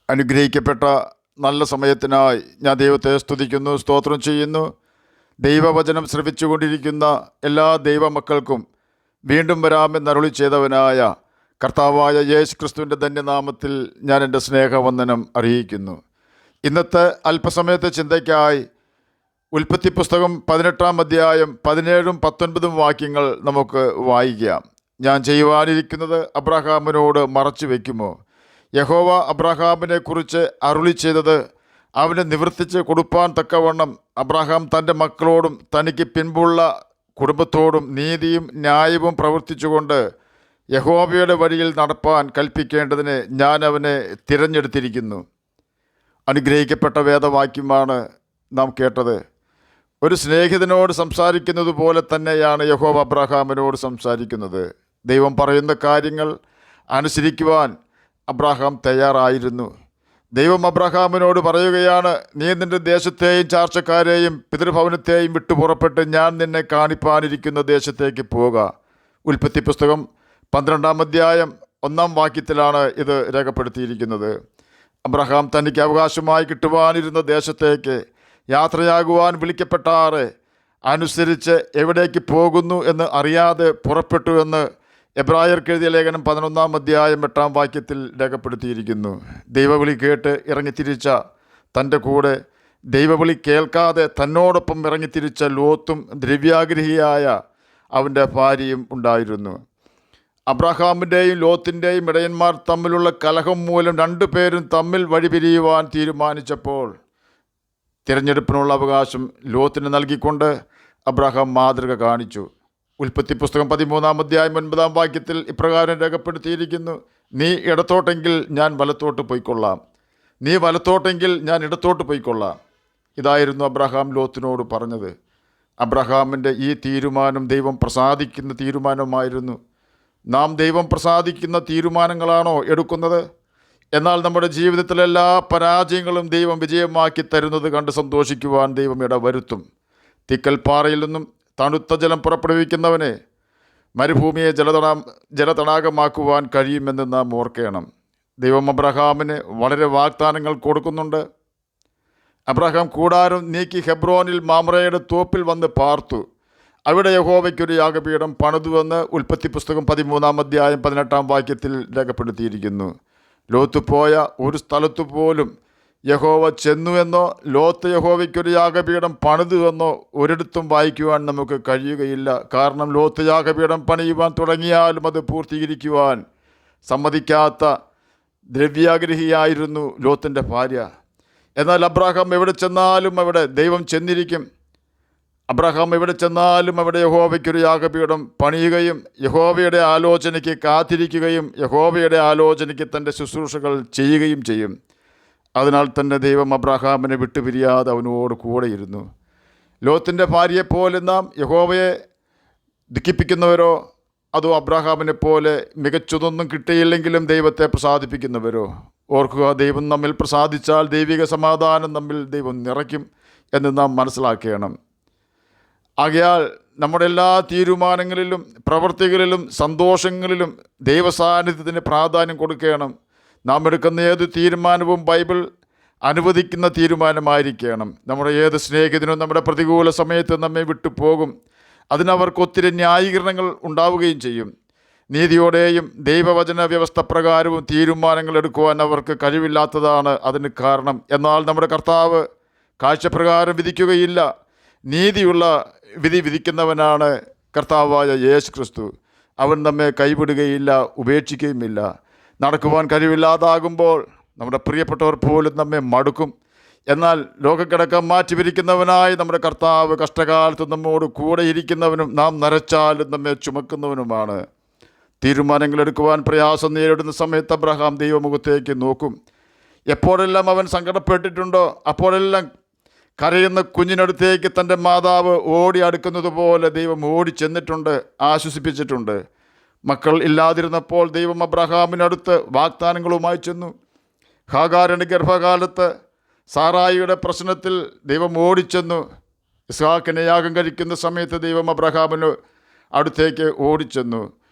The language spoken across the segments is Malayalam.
അനുഗ്രഹിക്കപ്പെട്ട നല്ല സമയത്തിനായി ഞാൻ ദൈവത്തെ സ്തുതിക്കുന്നു, സ്തോത്രം ചെയ്യുന്നു. ദൈവവചനം ശ്രവിച്ചുകൊണ്ടിരിക്കുന്ന എല്ലാ ദൈവമക്കൾക്കും വീണ്ടും വരാമെന്നരുളി ചെയ്തവനായ കർത്താവായ യേശു ക്രിസ്തുവിൻ്റെ ധന്യനാമത്തിൽ ഞാൻ എൻ്റെ സ്നേഹവന്ദനം അറിയിക്കുന്നു. ഇന്നത്തെ അല്പസമയത്തെ ചിന്തയ്ക്കായി ഉൽപ്പത്തി പുസ്തകം 18-ാം അധ്യായം 17-19 വാക്യങ്ങൾ നമുക്ക് വായിക്കാം. ഞാൻ ചെയ്യുവാനിരിക്കുന്നത് അബ്രാഹാമിനോട് മറച്ചു വയ്ക്കുമോ? യഹോവ അബ്രാഹാമിനെ കുറിച്ച് അരുളി ചെയ്തത് അവന് നിവർത്തിച്ച് കൊടുപ്പാൻ തക്കവണ്ണം അബ്രാഹാം തൻ്റെ മക്കളോടും തനിക്ക് പിൻപുള്ള കുടുംബത്തോടും നീതിയും ന്യായവും പ്രവർത്തിച്ചുകൊണ്ട് യഹോവയുടെ വഴിയിൽ നടപ്പാൻ കൽപ്പിക്കേണ്ടതിന് ഞാൻ അവനെ തിരഞ്ഞെടുത്തിരിക്കുന്നു. അനുഗ്രഹിക്കപ്പെട്ട വേദവാക്യമാണ് നാം കേട്ടത്. ഒരു സ്നേഹിതനോട് സംസാരിക്കുന്നത് പോലെ തന്നെയാണ് യഹോവ അബ്രാഹാമിനോട് സംസാരിക്കുന്നത്. ദൈവം പറയുന്ന കാര്യങ്ങൾ അനുസരിക്കുവാൻ അബ്രാഹാം തയ്യാറായിരുന്നു. ദൈവം അബ്രാഹാമിനോട് പറയുകയാണ്, നീ നിൻ്റെ ദേശത്തെയും ചാർച്ചക്കാരെയും പിതൃഭവനത്തെയും വിട്ടു പുറപ്പെട്ട് ഞാൻ നിന്നെ കാണിപ്പാനിരിക്കുന്ന ദേശത്തേക്ക് പോവുക. ഉൽപ്പത്തി പുസ്തകം 12-ാം അധ്യായം 1-ാം വാക്യത്തിലാണ് ഇത് രേഖപ്പെടുത്തിയിരിക്കുന്നത്. അബ്രാഹാം തനിക്ക് അവകാശമായി കിട്ടുവാനിരുന്ന ദേശത്തേക്ക് യാത്രയാകുവാൻ വിളിക്കപ്പെട്ടാറെ അനുസരിച്ച് എവിടേക്ക് പോകുന്നു എന്ന് അറിയാതെ പുറപ്പെട്ടു എന്ന് എബ്രായർക്ക് എഴുതിയ ലേഖനം 11-ാം അധ്യായം 8-ാം വാക്യത്തിൽ രേഖപ്പെടുത്തിയിരിക്കുന്നു. ദൈവവിളി കേട്ട് ഇറങ്ങിത്തിരിച്ച തൻ്റെ കൂടെ ദൈവവിളി കേൾക്കാതെ തന്നോടൊപ്പം ഇറങ്ങിത്തിരിച്ച ലോത്തും ദ്രവ്യാഗ്രഹിയായ അവൻ്റെ ഭാര്യയും ഉണ്ടായിരുന്നു. അബ്രാഹാമിൻ്റെയും ലോത്തിൻ്റെയും ഇടയന്മാർ തമ്മിലുള്ള കലഹം മൂലം രണ്ടുപേരും തമ്മിൽ വഴിപിരിയുവാൻ തീരുമാനിച്ചപ്പോൾ തിരഞ്ഞെടുപ്പിനുള്ള അവകാശം ലോത്തിന് നൽകിക്കൊണ്ട് അബ്രാഹാം മാതൃക കാണിച്ചു. ഉൽപ്പത്തി പുസ്തകം 13-ാം അധ്യായം 9-ാം വാക്യത്തിൽ ഇപ്രകാരം രേഖപ്പെടുത്തിയിരിക്കുന്നു, നീ ഇടത്തോട്ടെങ്കിൽ ഞാൻ വലത്തോട്ട് പോയിക്കൊള്ളാം, നീ വലത്തോട്ടെങ്കിൽ ഞാൻ ഇടത്തോട്ട് പോയിക്കൊള്ളാം. ഇതായിരുന്നു അബ്രാഹാം ലോത്തിനോട് പറഞ്ഞത്. അബ്രാഹാമിൻ്റെ ഈ തീരുമാനം ദൈവം പ്രസാദിക്കുന്ന തീരുമാനമായിരുന്നു. നാം ദൈവം പ്രസാദിക്കുന്ന തീരുമാനങ്ങളാണോ എടുക്കുന്നത്? എന്നാൽ നമ്മുടെ ജീവിതത്തിലെല്ലാ പരാജയങ്ങളും ദൈവം വിജയമാക്കി തരുന്നത് കണ്ട് സന്തോഷിക്കുവാൻ ദൈവം ഇടവരുത്തും. തിക്കൽ പാറയിൽ നിന്നും തണുത്ത ജലം പുറപ്പെടുവിക്കുന്നവനെ മരുഭൂമിയെ ജലതടാകമാക്കുവാൻ കഴിയുമെന്ന് നാം ഓർക്കണം. ദൈവം അബ്രാഹാമിന് വളരെ വാഗ്ദാനങ്ങൾ കൊടുക്കുന്നുണ്ട്. അബ്രാഹാം കൂടാരം നീക്കി ഹെബ്രോനിൽ മാമ്രയുടെ തോപ്പിൽ വന്ന് പാർത്തു. അവിടെ യഹോവയ്ക്കൊരു യാഗപീഠം പണിതുവെന്ന് ഉൽപ്പത്തി പുസ്തകം 13-ാം അധ്യായം 18-ാം വാക്യത്തിൽ രേഖപ്പെടുത്തിയിരിക്കുന്നു. ലോത്ത് പോയ ഒരു സ്ഥലത്തു പോലും യഹോവ ചെന്നുവെന്നോ ലോത്ത് യഹോവയ്ക്കൊരു യാഗപീഠം പണിതുവെന്നോ ഒരിടത്തും വായിക്കുവാൻ നമുക്ക് കഴിയുകയില്ല. കാരണം ലോത്ത് യാഗപീഠം പണിയുവാൻ തുടങ്ങിയാലും അത് പൂർത്തീകരിക്കുവാൻ സമ്മതിക്കാത്ത ദ്രവ്യാഗ്രഹിയായിരുന്നു ലോത്തിൻ്റെ ഭാര്യ. എന്നാൽ അബ്രാഹാം എവിടെ ചെന്നാലും അവിടെ ദൈവം ചെന്നിരിക്കും. അബ്രാഹാം എവിടെ ചെന്നാലും അവിടെ യഹോവയ്ക്കൊരു യാഗപീഠം പണിയുകയും യഹോവയുടെ ആലോചനയ്ക്ക് കാത്തിരിക്കുകയും യഹോവയുടെ ആലോചനയ്ക്ക് തൻ്റെ ശുശ്രൂഷകൾ ചെയ്യുകയും ചെയ്യും. അതിനാൽ തന്നെ ദൈവം അബ്രാഹാമിനെ വിട്ടുപിരിയാതെ അവനോട് കൂടെയിരുന്നു. ലോത്തിൻ്റെ ഭാര്യയെപ്പോലെ നാം യഹോവയെ ദുഃഖിപ്പിക്കുന്നവരോ അതോ അബ്രാഹാമിനെ പോലെ മികച്ചതൊന്നും കിട്ടിയില്ലെങ്കിലും ദൈവത്തെ പ്രസാദിപ്പിക്കുന്നവരോ? ഓർക്കുക, ദൈവം നമ്മിൽ പ്രസാദിച്ചാൽ ദൈവിക സമാധാനം നമ്മിൽ ദൈവം നിറയ്ക്കും എന്ന് നാം മനസ്സിലാക്കണം. ആകയാൽ നമ്മുടെ എല്ലാ തീരുമാനങ്ങളിലും പ്രവൃത്തികളിലും സന്തോഷങ്ങളിലും ദൈവസാന്നിധ്യത്തിന് പ്രാധാന്യം കൊടുക്കണം. നാം എടുക്കുന്ന ഏത് തീരുമാനവും ബൈബിൾ അനുവദിക്കുന്ന തീരുമാനമായിരിക്കണം. നമ്മുടെ ഏത് സ്നേഹിതനും നമ്മുടെ പ്രതികൂല സമയത്ത് നമ്മെ വിട്ടു പോകും. അതിനവർക്ക് ഒത്തിരി ന്യായീകരണങ്ങൾ ഉണ്ടാവുകയും ചെയ്യും. നീതിയോടെയും ദൈവവചന വ്യവസ്ഥ പ്രകാരവും തീരുമാനങ്ങൾ എടുക്കുവാൻ അവർക്ക് കഴിവില്ലാത്തതാണ് അതിന് കാരണം. എന്നാൽ നമ്മുടെ കർത്താവ് കാഴ്ചപ്രകാരം വിധിക്കുകയില്ല. നീതിയുള്ള വിധി വിധിക്കുന്നവനാണ് കർത്താവായ യേശു ക്രിസ്തു. അവൻ നമ്മെ കൈവിടുകയില്ല, ഉപേക്ഷിക്കുകയുമില്ല. നടക്കുവാൻ കഴിവില്ലാതാകുമ്പോൾ നമ്മുടെ പ്രിയപ്പെട്ടവർ പോലും നമ്മെ മടുക്കും. എന്നാൽ ലോകക്കിടക്കം മാറ്റിവരിക്കുന്നവനായി നമ്മുടെ കർത്താവ് കഷ്ടകാലത്ത് നമ്മോട് കൂടെ ഇരിക്കുന്നവനും നാം നരച്ചാലും നമ്മെ ചുമക്കുന്നവനുമാണ്. തീരുമാനങ്ങൾ എടുക്കുവാൻ പ്രയാസം നേരിടുന്ന സമയത്ത് അബ്രാഹാം ദൈവമുഖത്തേക്ക് നോക്കും. എപ്പോഴെല്ലാം അവൻ സങ്കടപ്പെട്ടിട്ടുണ്ടോ അപ്പോഴെല്ലാം കരയുന്ന കുഞ്ഞിനടുത്തേക്ക് തൻ്റെ മാതാവ് ഓടി അടുക്കുന്നത് പോലെ ദൈവം ഓടി ചെന്നിട്ടുണ്ട്, ആശ്വസിപ്പിച്ചിട്ടുണ്ട്. മക്കൾ ഇല്ലാതിരുന്നപ്പോൾ ദൈവം അബ്രാഹാമിനടുത്ത് വാഗ്ദാനങ്ങളുമായി ചെന്നു. ഹാഗാറിൻ്റെ ഗർഭകാലത്ത് സാറായിയുടെ പ്രശ്നത്തിൽ ദൈവം ഓടിച്ചെന്നു. ഇസ്ഹാക്കിനെ യാഗം കഴിക്കുന്ന സമയത്ത് ദൈവം അബ്രാഹാമിന് അടുത്തേക്ക് ഓടിച്ചെന്നു.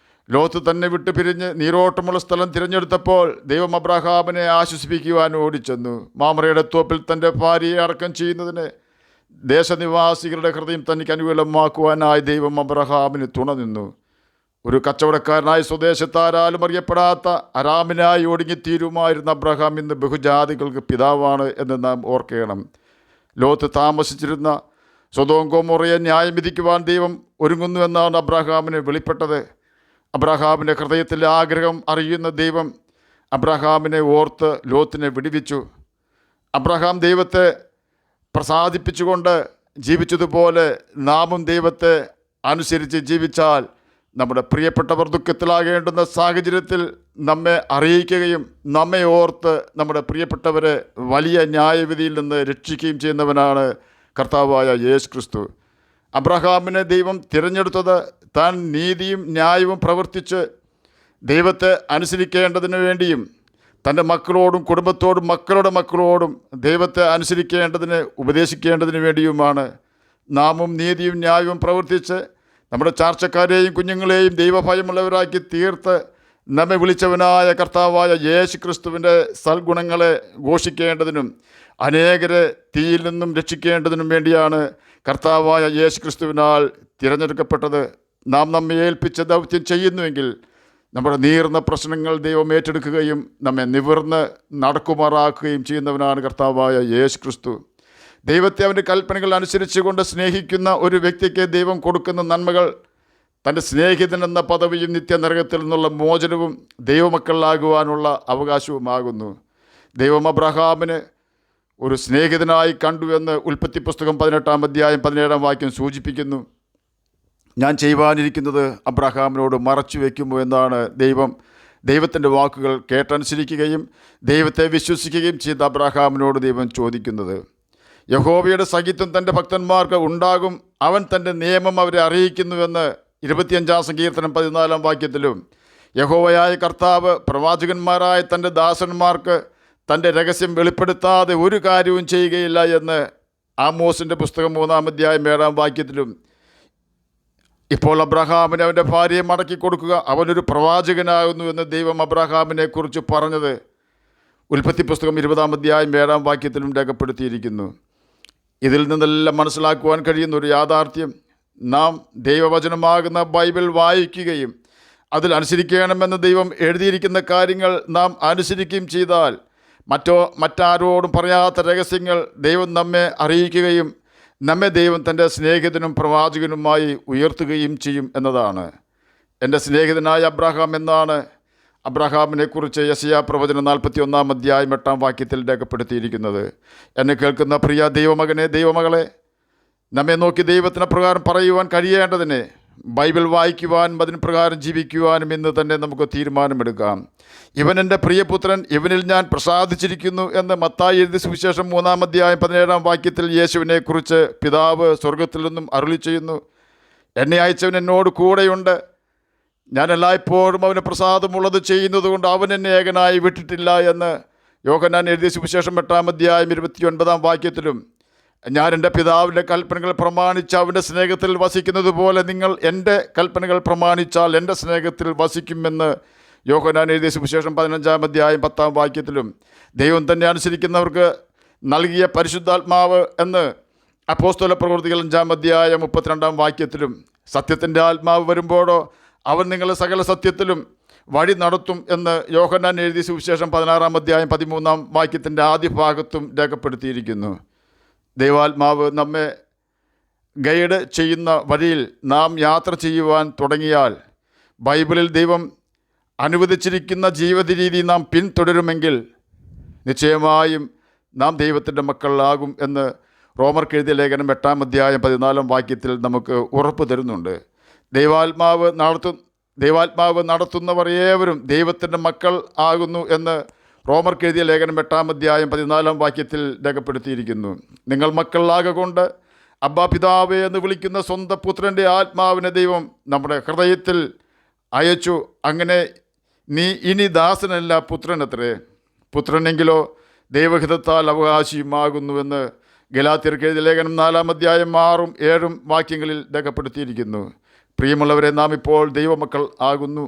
ലോത്ത് തന്നെ വിട്ടു പിരിഞ്ഞ് നീരോട്ടമുള്ള സ്ഥലം തിരഞ്ഞെടുത്തപ്പോൾ ദൈവം അബ്രഹാമിനെ ആശ്വസിപ്പിക്കുവാൻ ഓടിച്ചെന്നു. മാമറയുടെ തോപ്പിൽ തൻ്റെ ഭാര്യയെ അടക്കം ചെയ്യുന്നതിന് ദേശനിവാസികളുടെ ഹൃദയം തനിക്ക് അനുകൂലമാക്കുവാനായി ദൈവം അബ്രഹാമിന് തുണ നിന്നു. ഒരു കച്ചവടക്കാരനായി സ്വദേശത്താരാലും അറിയപ്പെടാത്ത അരാമിനായി ഒടുങ്ങിത്തീരുമായിരുന്ന അബ്രഹാം ഇന്ന് ബഹുജാതികൾക്ക് പിതാവാണ് എന്ന് നാം ഓർക്കണം. ലോത്ത് താമസിച്ചിരുന്ന സൊദോം ഗൊമോറയെ ന്യായം വിധിക്കുവാൻ ദൈവം ഒരുങ്ങുന്നു എന്നാണ് അബ്രഹാമിന് വെളിപ്പെട്ടത്. അബ്രഹാമിൻ്റെ ഹൃദയത്തിലെ ആഗ്രഹം അറിയുന്ന ദൈവം അബ്രഹാമിനെ ഓർത്ത് ലോത്തിനെ വിടുവിച്ചു. അബ്രഹാം ദൈവത്തെ പ്രസാദിപ്പിച്ചുകൊണ്ട് ജീവിച്ചതുപോലെ നാമും ദൈവത്തെ അനുസരിച്ച് ജീവിച്ചാൽ നമ്മുടെ പ്രിയപ്പെട്ടവർ ദുഃഖത്തിലാകേണ്ടുന്ന സാഹചര്യത്തിൽ നമ്മെ അറിയിക്കുകയും നമ്മെ ഓർത്ത് നമ്മുടെ പ്രിയപ്പെട്ടവരെ വലിയ ന്യായവിധിയിൽ നിന്ന് രക്ഷിക്കുകയും ചെയ്യുന്നവനാണ് കർത്താവായ യേശു ക്രിസ്തു. അബ്രഹാമിനെ ദൈവം തിരഞ്ഞെടുത്തത് താൻ നീതിയും ന്യായവും പ്രവർത്തിച്ച് ദൈവത്തെ അനുസരിക്കേണ്ടതിന് വേണ്ടിയും തൻ്റെ മക്കളോടും കുടുംബത്തോടും മക്കളുടെ മക്കളോടും ദൈവത്തെ അനുസരിക്കേണ്ടതിന് ഉപദേശിക്കേണ്ടതിന് വേണ്ടിയുമാണ്. നാമും നീതിയും ന്യായവും പ്രവർത്തിച്ച് നമ്മുടെ ചാർച്ചക്കാരെയും കുഞ്ഞുങ്ങളെയും ദൈവഭയമുള്ളവരാക്കി തീർത്ത് നമ്മെ വിളിച്ചവനായ കർത്താവായ യേശു ക്രിസ്തുവിൻ്റെ സൽഗുണങ്ങളെ ഘോഷിക്കേണ്ടതിനും അനേകരെ തീയിൽ നിന്നും രക്ഷിക്കേണ്ടതിനും വേണ്ടിയാണ് കർത്താവായ യേശു ക്രിസ്തുവിനാൽ തിരഞ്ഞെടുക്കപ്പെട്ടത്. നാം നമ്മെ ഏൽപ്പിച്ച ദൗത്യം ചെയ്യുന്നുവെങ്കിൽ നമ്മുടെ നീർന്ന പ്രശ്നങ്ങൾ ദൈവം ഏറ്റെടുക്കുകയും നമ്മെ നിവർന്ന് നടക്കുമാറാക്കുകയും ചെയ്യുന്നവനാണ് കർത്താവായ യേശു ക്രിസ്തു. ദൈവത്തെ അവൻ്റെ കൽപ്പനകൾ അനുസരിച്ചുകൊണ്ട് സ്നേഹിക്കുന്ന ഒരു വ്യക്തിക്ക് ദൈവം കൊടുക്കുന്ന നന്മകൾ തൻ്റെ സ്നേഹിതൻ എന്ന പദവിയും നിത്യനരകത്തിൽ നിന്നുള്ള മോചനവും ദൈവമക്കളിലാകുവാനുള്ള അവകാശവുമാകുന്നു. ദൈവം അബ്രഹാമിന് ഒരു സ്നേഹിതനായി കണ്ടു എന്ന് ഉൽപ്പത്തി പുസ്തകം 18 അധ്യായം 17 സൂചിപ്പിക്കുന്നു. ഞാൻ ചെയ്യുവാനിരിക്കുന്നത് അബ്രഹാമിനോട് മറച്ചു വയ്ക്കുമോ എന്നാണ് ദൈവത്തിൻ്റെ വാക്കുകൾ കേട്ടനുസരിക്കുകയും ദൈവത്തെ വിശ്വസിക്കുകയും ചെയ്ത അബ്രഹാമിനോട് ദൈവം ചോദിക്കുന്നത്. യഹോവയുടെ സഖിത്വം തൻ്റെ ഭക്തന്മാർക്ക് ഉണ്ടാകും, അവൻ തൻ്റെ നിയമം അവരെ അറിയിക്കുന്നുവെന്ന് 25 സങ്കീർത്തനം 14 യഹോവയായ കർത്താവ് പ്രവാചകന്മാരായ തൻ്റെ ദാസന്മാർക്ക് തൻ്റെ രഹസ്യം വെളിപ്പെടുത്താതെ ഒരു കാര്യവും ചെയ്യുകയില്ല എന്ന് ആമോസിൻ്റെ പുസ്തകം 3 അധ്യായം 7 ഇപ്പോൾ അബ്രഹാമിന് അവൻ്റെ ഭാര്യയെ മടക്കി കൊടുക്കുക, അവനൊരു പ്രവാചകനാകുന്നു എന്ന് ദൈവം അബ്രഹാമിനെ കുറിച്ച് പറഞ്ഞത് ഉൽപ്പത്തി പുസ്തകം 20 അധ്യായം 7 രേഖപ്പെടുത്തിയിരിക്കുന്നു. ഇതിൽ നിന്നെല്ലാം മനസ്സിലാക്കുവാൻ കഴിയുന്ന ഒരു യാഥാർത്ഥ്യം, നാം ദൈവവചനമാകുന്ന ബൈബിൾ വായിക്കുകയും അതിൽ അനുസരിക്കണമെന്ന് ദൈവം എഴുതിയിരിക്കുന്ന കാര്യങ്ങൾ നാം അനുസരിക്കുകയും ചെയ്താൽ മറ്റാരോടും പറയാത്ത രഹസ്യങ്ങൾ ദൈവം നമ്മെ അറിയിക്കുകയും നമ്മെ ദൈവം തൻ്റെ സ്നേഹിതനും പ്രവാചകനുമായി ഉയർത്തുകയും ചെയ്യും എന്നതാണ്. എൻ്റെ സ്നേഹിതനായ അബ്രഹാം എന്നാണ് അബ്രഹാമിനെക്കുറിച്ച് യെശയ്യാ പ്രവചനം 41 അധ്യായം 8 രേഖപ്പെടുത്തിയിരിക്കുന്നത്. എന്നെ കേൾക്കുന്ന പ്രിയ ദൈവമകനെ, ദൈവമകളെ, നമ്മെ നോക്കി ദൈവത്തിന് പ്രകാരം പറയുവാൻ കഴിയേണ്ടതിന് ബൈബിൾ വായിക്കുവാനും അതിന് പ്രകാരം ജീവിക്കുവാനും ഇന്ന് തന്നെ നമുക്ക് തീരുമാനമെടുക്കാം. ഇവൻ എൻ്റെ പ്രിയപുത്രൻ, ഇവനിൽ ഞാൻ പ്രസാദിച്ചിരിക്കുന്നു എന്ന് മത്തായി എഴുതിയ സുവിശേഷം 3 അധ്യായം 17 യേശുവിനെക്കുറിച്ച് പിതാവ് സ്വർഗത്തിൽ നിന്നും അരുളി ചെയ്യുന്നു. എന്നെ അയച്ചവൻ എന്നോട് കൂടെയുണ്ട്, ഞാൻ എല്ലായ്പ്പോഴും അവന് പ്രസാദമുള്ളത് ചെയ്യുന്നത് കൊണ്ട് അവൻ എന്നെ ഏകനായി വിട്ടിട്ടില്ല എന്ന് യോഹന്നാൻ എഴുതിയ സുവിശേഷം 8 അധ്യായം 29 ഞാൻ എൻ്റെ പിതാവിൻ്റെ കൽപ്പനകൾ പ്രമാണിച്ച് അവൻ്റെ സ്നേഹത്തിൽ വസിക്കുന്നത് പോലെ നിങ്ങൾ എൻ്റെ കൽപ്പനകൾ പ്രമാണിച്ചാൽ എൻ്റെ സ്നേഹത്തിൽ വസിക്കുമെന്ന് യോഹന്നാൻ എഴുതിയ സുവിശേഷം 15 അധ്യായം 10 ദൈവം തന്നെ അനുസരിക്കുന്നവർക്ക് നൽകിയ പരിശുദ്ധാത്മാവ് എന്ന് അപ്പോസ്തല പ്രവൃത്തികൾ 5 അധ്യായം 32 സത്യത്തിൻ്റെ ആത്മാവ് വരുമ്പോഴോ അവൻ നിങ്ങളെ സകല സത്യത്തിലും വഴി നടത്തും എന്ന് യോഹന്നാൻ എഴുതിയ സുവിശേഷം 16 അധ്യായം 13 ആദ്യ ഭാഗത്തും രേഖപ്പെടുത്തിയിരിക്കുന്നു. ദൈവാത്മാവ് നമ്മെ ഗൈഡ് ചെയ്യുന്ന വഴിയിൽ നാം യാത്ര ചെയ്യുവാൻ തുടങ്ങിയാൽ ബൈബിളിൽ ദൈവം അനുവദിച്ചിരിക്കുന്ന ജീവിത രീതി നാം പിന്തുടരുമെങ്കിൽ നിശ്ചയമായും നാം ദൈവത്തിൻ്റെ മക്കളാകും എന്ന് റോമർക്ക് എഴുതിയ ലേഖനം 8 അധ്യായം 14 നമുക്ക് ഉറപ്പ് തരുന്നുണ്ട്. ദൈവാത്മാവ് നടത്തുന്നവർ ഏവരും ദൈവത്തിൻ്റെ മക്കൾ ആകുന്നു എന്ന് റോമർക്ക് എഴുതിയ ലേഖനം 8 അധ്യായം 14 രേഖപ്പെടുത്തിയിരിക്കുന്നു. നിങ്ങൾ മക്കളാകൊണ്ട് അബ്ബാ പിതാവേ എന്ന് വിളിക്കുന്ന സ്വന്തം പുത്രൻ്റെ ആത്മാവിനെ ദൈവം നമ്മുടെ ഹൃദയത്തിൽ അയച്ചു. അങ്ങനെ നീ ഇനി ദാസനല്ല പുത്രനത്രേ, പുത്രനെങ്കിലോ ദൈവഹിതത്താൽ അവകാശിയുമാകുന്നുവെന്ന് ഗലാത്യർക്ക് എഴുതിയ ലേഖനം 4 അധ്യായം 6-7 രേഖപ്പെടുത്തിയിരിക്കുന്നു. പ്രിയമുള്ളവരെ, നാം ഇപ്പോൾ ദൈവമക്കൾ ആകുന്നു.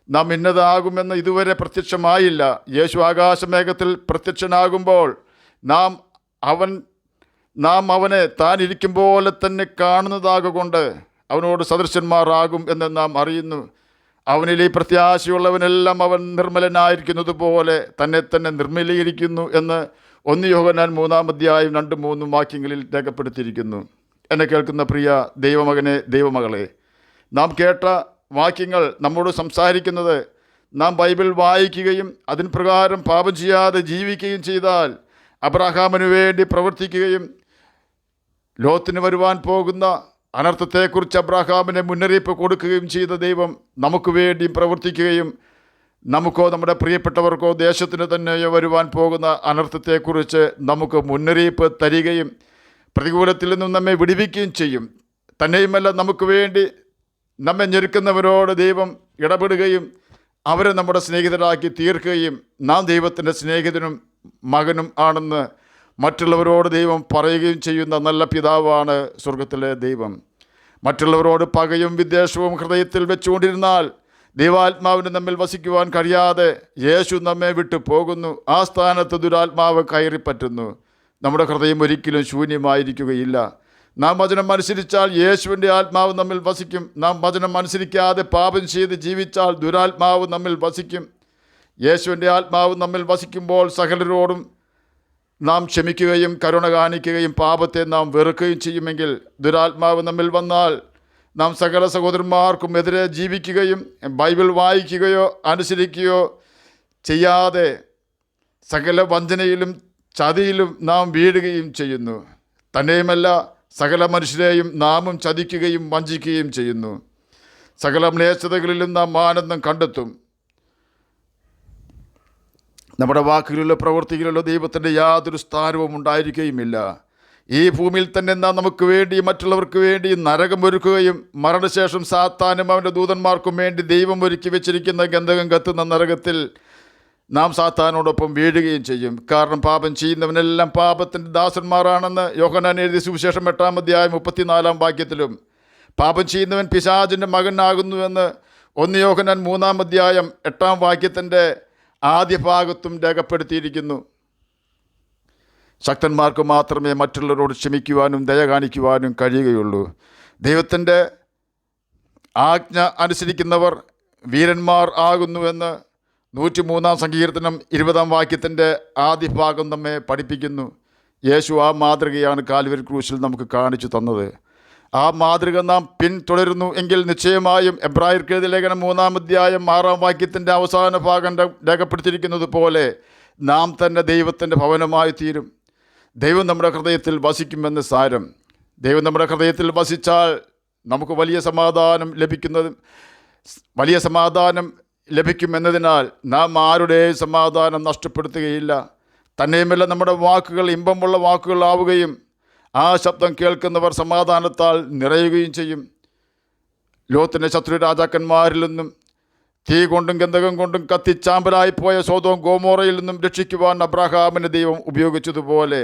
നാം ഇന്നതാകുമെന്ന് ഇതുവരെ പ്രത്യക്ഷമായില്ല. യേശു ആകാശമേഘത്തിൽ പ്രത്യക്ഷനാകുമ്പോൾ നാം അവനെ താൻ ഇരിക്കും പോലെ തന്നെ കാണുന്നതാകൊണ്ട് അവനോട് സദൃശന്മാരാകും എന്ന് നാം അറിയുന്നു. അവനിൽ ഈ പ്രത്യാശയുള്ളവനെല്ലാം അവൻ നിർമ്മലനായിരിക്കുന്നത് പോലെ തന്നെ തന്നെ നിർമ്മലീകരിക്കുന്നു എന്ന് 1 യോഹന്നാൻ 3:2-3 വാക്യങ്ങളിൽ രേഖപ്പെടുത്തിയിരിക്കുന്നു. എന്നെ കേൾക്കുന്ന പ്രിയ ദൈവമകനെ, ദൈവമകളെ, നാം കേട്ട വാക്യങ്ങൾ നമ്മോട് സംസാരിക്കുന്നത് നാം ബൈബിൾ വായിക്കുകയും അതിന് പ്രകാരം പാപം ചെയ്യാതെ ജീവിക്കുകയും ചെയ്താൽ അബ്രഹാമിനു വേണ്ടി പ്രവർത്തിക്കുകയും ലോത്തിന് വരുവാൻ പോകുന്ന അനർത്ഥത്തെക്കുറിച്ച് അബ്രഹാമിനെ മുന്നറിയിപ്പ് കൊടുക്കുകയും ചെയ്ത ദൈവം നമുക്ക് വേണ്ടിയും പ്രവർത്തിക്കുകയും നമുക്കോ നമ്മുടെ പ്രിയപ്പെട്ടവർക്കോ ദേശത്തിന് തന്നെയോ വരുവാൻ പോകുന്ന അനർത്ഥത്തെക്കുറിച്ച് നമുക്ക് മുന്നറിയിപ്പ് തരികയും പ്രതികൂലത്തിൽ നിന്നും നമ്മെ വിടുവിക്കുകയും ചെയ്യും. തന്നെയുമല്ല, നമുക്ക് വേണ്ടി നമ്മെ ഞെരുക്കുന്നവരോട് ദൈവം ഇടപെടുകയും അവരെ നമ്മുടെ സ്നേഹിതരാക്കി തീർക്കുകയും നാം ദൈവത്തിൻ്റെ സ്നേഹിതനും മകനും ആണെന്ന് മറ്റുള്ളവരോട് ദൈവം പറയുകയും ചെയ്യുന്ന നല്ല പിതാവാണ് സ്വർഗത്തിലെ ദൈവം. മറ്റുള്ളവരോട് പകയും വിദ്വേഷവും ഹൃദയത്തിൽ വെച്ചുകൊണ്ടിരുന്നാൽ ദൈവാത്മാവിന് നമ്മിൽ വസിക്കുവാൻ കഴിയാതെ യേശു നമ്മെ വിട്ടു പോകുന്നു. ആ സ്ഥാനത്ത് ദുരാത്മാവ് കയറിപ്പറ്റുന്നു. നമ്മുടെ ഹൃദയം ഒരിക്കലും ശൂന്യമായിരിക്കുകയില്ല. നാം വചനം അനുസരിച്ചാൽ യേശുവിൻ്റെ ആത്മാവ് നമ്മിൽ വസിക്കും. നാം വചനം അനുസരിക്കാതെ പാപം ചെയ്ത് ജീവിച്ചാൽ ദുരാത്മാവ് നമ്മിൽ വസിക്കും. യേശുവിൻ്റെ ആത്മാവ് നമ്മിൽ വസിക്കുമ്പോൾ സകലരോടും നാം ക്ഷമിക്കുകയും കരുണ കാണിക്കുകയും പാപത്തെ നാം വെറുക്കുകയും ചെയ്യുമെങ്കിൽ, ദുരാത്മാവ് നമ്മിൽ വന്നാൽ നാം സകല സഹോദരന്മാർക്കും എതിരെ ജീവിക്കുകയും ബൈബിൾ വായിക്കുകയോ അനുസരിക്കുകയോ ചെയ്യാതെ സകല വഞ്ചനയിലും ചതിയിലും നാം വീഴുകയും ചെയ്യുന്നു. തന്നെയുമല്ല, സകല മനുഷ്യരെയും നാമും ചതിക്കുകയും വഞ്ചിക്കുകയും ചെയ്യുന്നു. സകല മ്ലേച്ഛതകളിലും നാം ആനന്ദം കണ്ടെത്തും. നമ്മുടെ വാക്കുകളിലോ പ്രവൃത്തികളിലോ ദൈവത്തിൻ്റെ യാതൊരു സ്ഥാനവും ഉണ്ടായിരിക്കുകയുമില്ല. ഈ ഭൂമിയിൽ തന്നെ നാം നമുക്ക് വേണ്ടി മറ്റുള്ളവർക്ക് വേണ്ടി നരകം ഒരുക്കുകയും മരണശേഷം സാത്താനും അവൻ്റെ ദൂതന്മാർക്കും വേണ്ടി ദൈവം ഒരുക്കി വെച്ചിരിക്കുന്ന ഗന്ധകം കത്തുന്ന നരകത്തിൽ നാം സാത്താനോടൊപ്പം വീഴുകയും ചെയ്യും. കാരണം പാപം ചെയ്യുന്നവനെല്ലാം പാപത്തിൻ്റെ ദാസന്മാരാണെന്ന് യോഹന്നാൻ എഴുതിയ സുവിശേഷം 8-34 വാക്യത്തിലും, പാപം ചെയ്യുന്നവൻ പിശാചിൻ്റെ മകനാകുന്നുവെന്ന് 1 യോഹന്നാൻ 3 വാക്യത്തിൻ്റെ ആദ്യ ഭാഗത്തും രേഖപ്പെടുത്തിയിരിക്കുന്നു. ശക്തന്മാർക്ക് മാത്രമേ മറ്റുള്ളവരോട് ക്ഷമിക്കുവാനും ദയ കാണിക്കുവാനും കഴിയുകയുള്ളൂ. ദൈവത്തിൻ്റെ ആജ്ഞ അനുസരിക്കുന്നവർ വീരന്മാർ ആകുന്നുവെന്ന് 103 സങ്കീർത്തനം 20 വാക്യത്തിൻ്റെ ആദ്യ ഭാഗം നമ്മെ പഠിപ്പിക്കുന്നു. യേശു ആ മാതൃകയാണ് കാൽവരി ക്രൂശിൽ നമുക്ക് കാണിച്ചു തന്നത്. ആ മാതൃക നാം പിന്തുടരുന്നു എങ്കിൽ നിശ്ചയമായും എബ്രായർക്ക് എഴുതിയ ലേഖനം 3-6 വാക്യത്തിൻ്റെ അവസാന ഭാഗം രേഖപ്പെടുത്തിയിരിക്കുന്നത് പോലെ നാം തന്നെ ദൈവത്തിൻ്റെ ഭവനമായി തീരും. ദൈവം നമ്മുടെ ഹൃദയത്തിൽ വസിക്കുമെന്ന് സാരം. ദൈവം നമ്മുടെ ഹൃദയത്തിൽ വസിച്ചാൽ നമുക്ക് വലിയ സമാധാനം ലഭിക്കുമെന്നതിനാൽ നാം ആരുടെയും സമാധാനം നഷ്ടപ്പെടുത്തുകയില്ല. തന്നെയുമല്ല, നമ്മുടെ വാക്കുകൾ ഇമ്പമുള്ള വാക്കുകളാവുകയും ആ ശബ്ദം കേൾക്കുന്നവർ സമാധാനത്താൽ നിറയുകയും ചെയ്യും. ലോത്തിൻ്റെ ശത്രു രാജാക്കന്മാരിൽ നിന്നും തീ കൊണ്ടും ഗന്ധകം കൊണ്ടും കത്തിച്ചാമ്പലായിപ്പോയ സോദോം ഗോമോറയിൽ നിന്നും രക്ഷിക്കുവാൻ അബ്രഹാമിനെ ദൈവം ഉപയോഗിച്ചതുപോലെ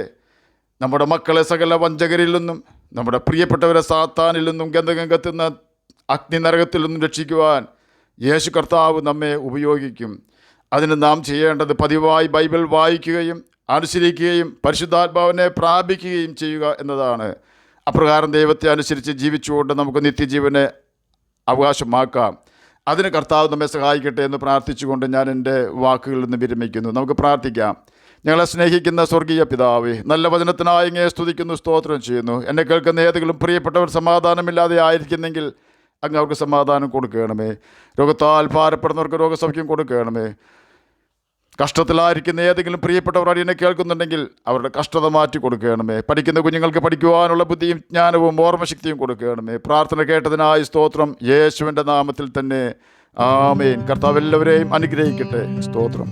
നമ്മുടെ മക്കളെ സകല വഞ്ചകരിൽ നിന്നും നമ്മുടെ പ്രിയപ്പെട്ടവരെ സാത്താനിൽ നിന്നും ഗന്ധകം കത്തുന്ന അഗ്നി നരകത്തിൽ നിന്നും രക്ഷിക്കുവാൻ യേശു കർത്താവ് നമ്മെ ഉപയോഗിക്കും. അതിന് നാം ചെയ്യേണ്ടത് പതിവായി ബൈബിൾ വായിക്കുകയും അനുസരിക്കുകയും പരിശുദ്ധാത്മാവിനെ പ്രാപിക്കുകയും ചെയ്യുക എന്നതാണ്. അപ്രകാരം ദൈവത്തെ അനുസരിച്ച് ജീവിച്ചുകൊണ്ട് നമുക്ക് നിത്യജീവനെ അവകാശമാക്കാം. അതിന് കർത്താവ് നമ്മെ സഹായിക്കട്ടെ എന്ന് പ്രാർത്ഥിച്ചുകൊണ്ട് ഞാൻ എൻ്റെ വാക്കുകളിൽ നിന്ന് വിരമിക്കുന്നു. നമുക്ക് പ്രാർത്ഥിക്കാം. ഞങ്ങളെ സ്നേഹിക്കുന്ന സ്വർഗീയ പിതാവേ, നല്ല വചനത്തിനായി അങ്ങയെ സ്തുതിക്കുന്നു, സ്തോത്രം ചെയ്യുന്നു. എന്നെ കേൾക്കുന്ന ഏതെങ്കിലും പ്രിയപ്പെട്ടവർ സമാധാനമില്ലാതെ ആയിരിക്കുന്നെങ്കിൽ അങ്ങ് അവർക്ക് സമാധാനം കൊടുക്കണമേ. രോഗത്താൽ ഭാരപ്പെടുന്നവർക്ക് രോഗസൗഖ്യം കൊടുക്കണമേ. കഷ്ടത്തിലായിരിക്കുന്ന ഏതെങ്കിലും പ്രിയപ്പെട്ടവർ അടിയനെ കേൾക്കുന്നുണ്ടെങ്കിൽ അവരുടെ കഷ്ടത മാറ്റി കൊടുക്കണമേ. പഠിക്കുന്ന കുഞ്ഞുങ്ങൾക്ക് പഠിക്കുവാനുള്ള ബുദ്ധിയും ജ്ഞാനവും ഓർമ്മശക്തിയും കൊടുക്കണമേ. പ്രാർത്ഥന കേട്ടതിനായി സ്തോത്രം, യേശുവിൻ്റെ നാമത്തിൽ തന്നെ ആമേൻ. കർത്താവ് എല്ലാവരെയും അനുഗ്രഹിക്കട്ടെ. സ്തോത്രം.